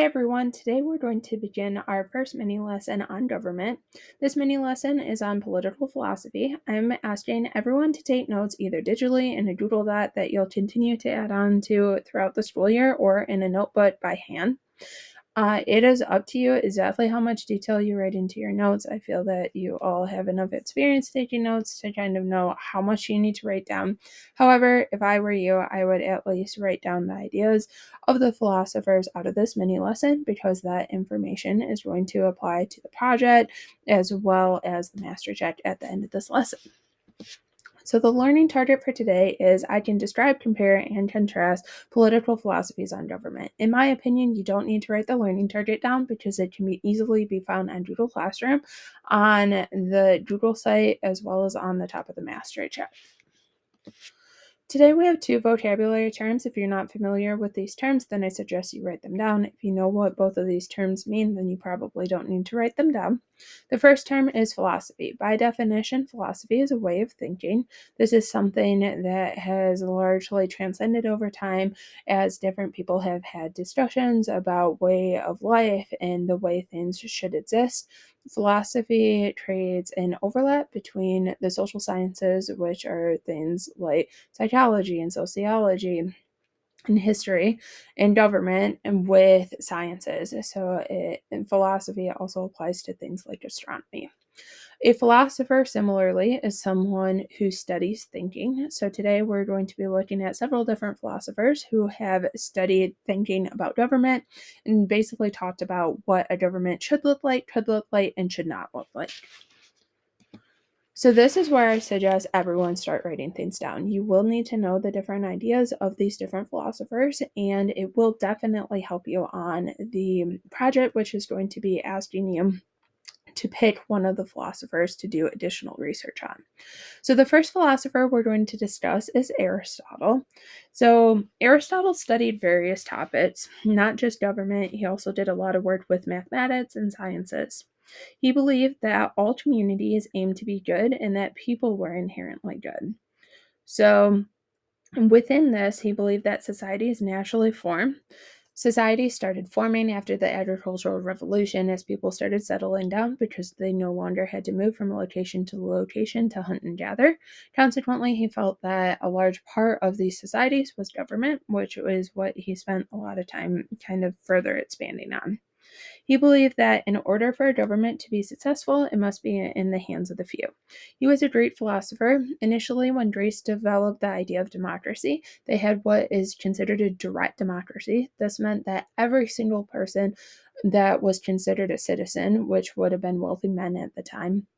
Hey everyone, today we're going to begin our first mini lesson on government. This mini lesson is on political philosophy. I'm asking everyone to take notes either digitally in a doodle that you'll continue to add on to throughout the school year or in a notebook by hand. It is up to you exactly how much detail you write into your notes. I feel that you all have enough experience taking notes to kind of know how much you need to write down. However, if I were you, I would at least write down the ideas of the philosophers out of this mini lesson because that information is going to apply to the project as well as the master check at the end of this lesson. So the learning target for today is I can describe, compare, and contrast political philosophies on government. In my opinion, you don't need to write the learning target down because it can easily be found on Google Classroom, on the Google site, as well as on the top of the master check. Today we have two vocabulary terms. If you're not familiar with these terms, then I suggest you write them down. If you know what both of these terms mean, then you probably don't need to write them down. The first term is philosophy. By definition, philosophy is a way of thinking. This is something that has largely transcended over time as different people have had discussions about way of life and the way things should exist. Philosophy creates an overlap between the social sciences, which are things like psychology and sociology and history and government, and with sciences. And philosophy also applies to things like astronomy. A philosopher, similarly, is someone who studies thinking. So today we're going to be looking at several different philosophers who have studied thinking about government and basically talked about what a government should look like, could look like, and should not look like. So this is where I suggest everyone start writing things down. You will need to know the different ideas of these different philosophers, and it will definitely help you on the project, which is going to be asking you to pick one of the philosophers to do additional research on. So the first philosopher we're going to discuss is Aristotle. So Aristotle studied various topics, not just government. He also did a lot of work with mathematics and sciences. He believed that all communities aim to be good and that people were inherently good. So within this, he believed that societies naturally form. Societies started forming after the agricultural revolution as people started settling down because they no longer had to move from location to location to hunt and gather. Consequently, he felt that a large part of these societies was government, which was what he spent a lot of time kind of further expanding on. He believed that in order for a government to be successful, it must be in the hands of the few. He was a great philosopher. Initially, when Greece developed the idea of democracy, they had what is considered a direct democracy. This meant that every single person that was considered a citizen, which would have been wealthy men at the time,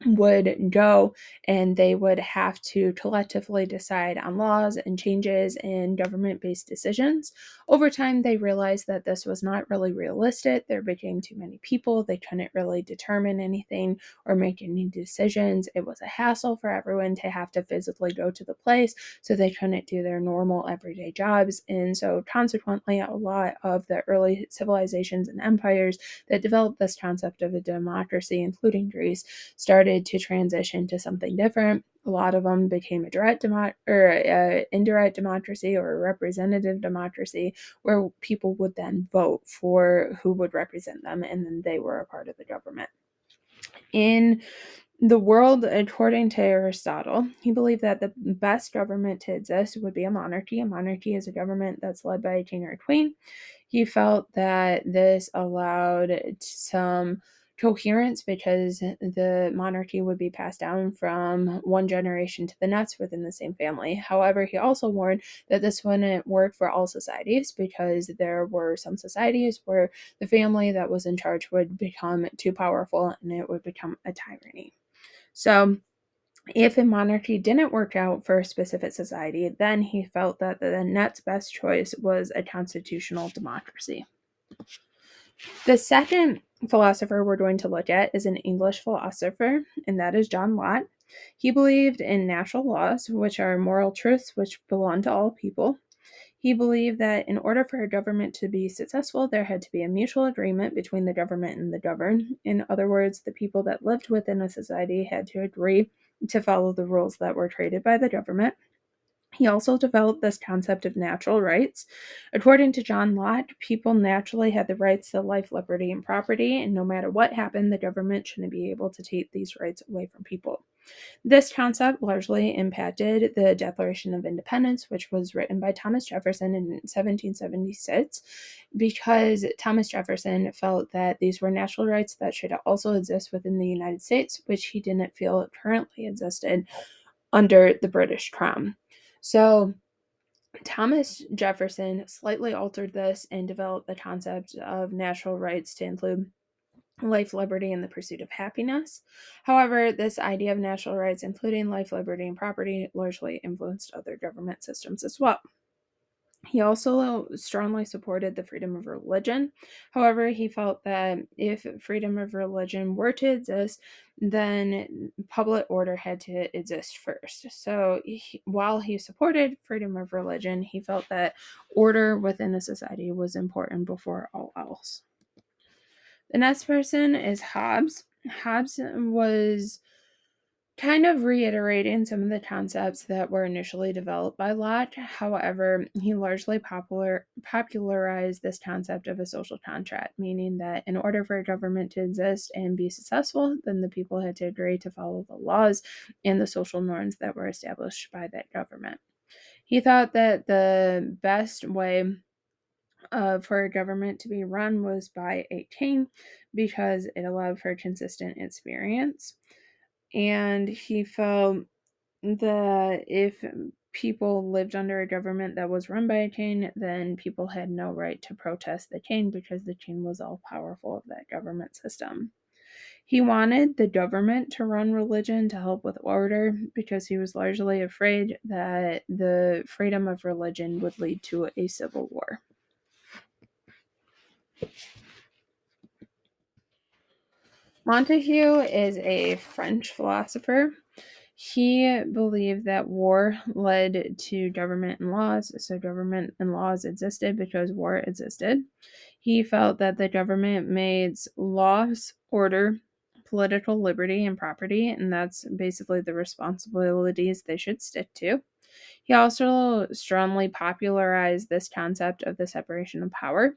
would go and they would have to collectively decide on laws and changes in government based decisions. Over time, they realized that this was not really realistic. There became too many people. They couldn't really determine anything or make any decisions. It was a hassle for everyone to have to physically go to the place, so they couldn't do their normal everyday jobs. And so, consequently, a lot of the early civilizations and empires that developed this concept of a democracy, including Greece, started to transition to something different. A lot of them became a indirect democracy or a representative democracy, where people would then vote for who would represent them, and then they were a part of the government. In the world, according to Aristotle, he believed that the best government to exist would be a monarchy. A monarchy is a government that's led by a king or a queen. He felt that this allowed some coherence because the monarchy would be passed down from one generation to the next within the same family. However, he also warned that this wouldn't work for all societies because there were some societies where the family that was in charge would become too powerful and it would become a tyranny. So, if a monarchy didn't work out for a specific society, then he felt that the next best choice was a constitutional democracy. The second philosopher we're going to look at is an English philosopher, and that is John Locke. He believed in natural laws, which are moral truths which belong to all people. He believed that in order for a government to be successful, there had to be a mutual agreement between the government and the governed. In other words, the people that lived within a society had to agree to follow the rules that were created by the government. He also developed this concept of natural rights. According to John Locke, people naturally had the rights to life, liberty, and property, and no matter what happened, the government shouldn't be able to take these rights away from people. This concept largely impacted the Declaration of Independence, which was written by Thomas Jefferson in 1776, because Thomas Jefferson felt that these were natural rights that should also exist within the United States, which he didn't feel currently existed under the British Crown. So, Thomas Jefferson slightly altered this and developed the concept of natural rights to include life, liberty, and the pursuit of happiness. However, this idea of natural rights, including life, liberty, and property, largely influenced other government systems as well. He also strongly supported the freedom of religion. However, he felt that if freedom of religion were to exist, then public order had to exist first. So, while he supported freedom of religion, he felt that order within a society was important before all else. The next person is Hobbes. Hobbes was kind of reiterating some of the concepts that were initially developed by Locke. However, he largely popularized this concept of a social contract, meaning that in order for a government to exist and be successful, then the people had to agree to follow the laws and the social norms that were established by that government. He thought that the best way for a government to be run was by a king because it allowed for consistent experience. And he felt that if people lived under a government that was run by a king, then people had no right to protest the king because the king was all powerful of that government system. He wanted the government to run religion to help with order because he was largely afraid that the freedom of religion would lead to a civil war. Montesquieu is a French philosopher. He believed that war led to government and laws, so government and laws existed because war existed. He felt that the government made laws, order, political liberty, and property, and that's basically the responsibilities they should stick to. He also strongly popularized this concept of the separation of power.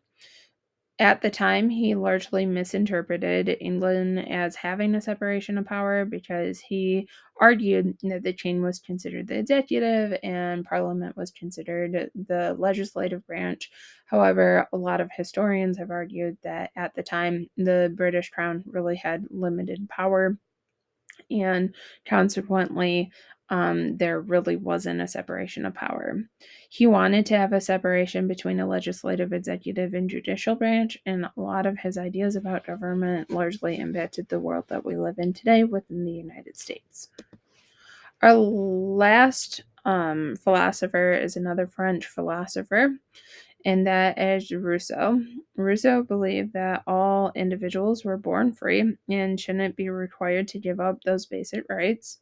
At the time, he largely misinterpreted England as having a separation of power because he argued that the king was considered the executive and parliament was considered the legislative branch. However, a lot of historians have argued that at the time, the British crown really had limited power, and consequently, there really wasn't a separation of power. He wanted to have a separation between a legislative, executive, and judicial branch, and a lot of his ideas about government largely impacted the world that we live in today within the United States. Our last philosopher is another French philosopher, and that is Rousseau. Rousseau believed that all individuals were born free and shouldn't be required to give up those basic rights.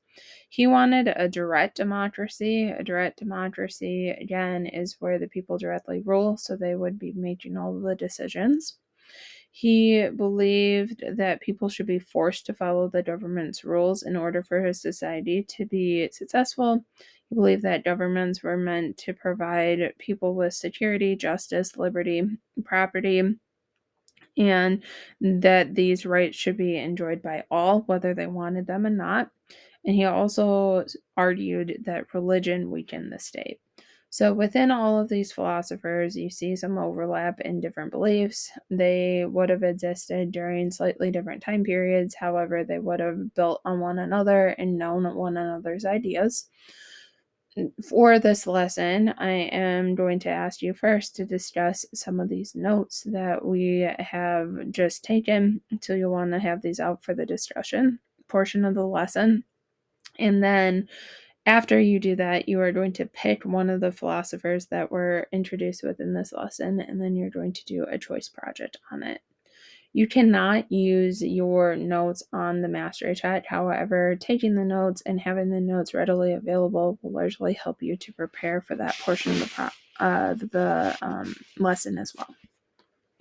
He wanted a direct democracy. A direct democracy, again, is where the people directly rule, so they would be making all the decisions. He believed that people should be forced to follow the government's rules in order for his society to be successful. He believed that governments were meant to provide people with security, justice, liberty, property, and that these rights should be enjoyed by all, whether they wanted them or not. And he also argued that religion weakened the state. So, within all of these philosophers, you see some overlap in different beliefs. They would have existed during slightly different time periods, however, they would have built on one another and known one another's ideas. For this lesson, I am going to ask you first to discuss some of these notes that we have just taken. So, you'll want to have these out for the discussion portion of the lesson. And then after you do that, you are going to pick one of the philosophers that were introduced within this lesson, and then you're going to do a choice project on it. You cannot use your notes on the mastery chat. However, taking the notes and having the notes readily available will largely help you to prepare for that portion of the lesson as well.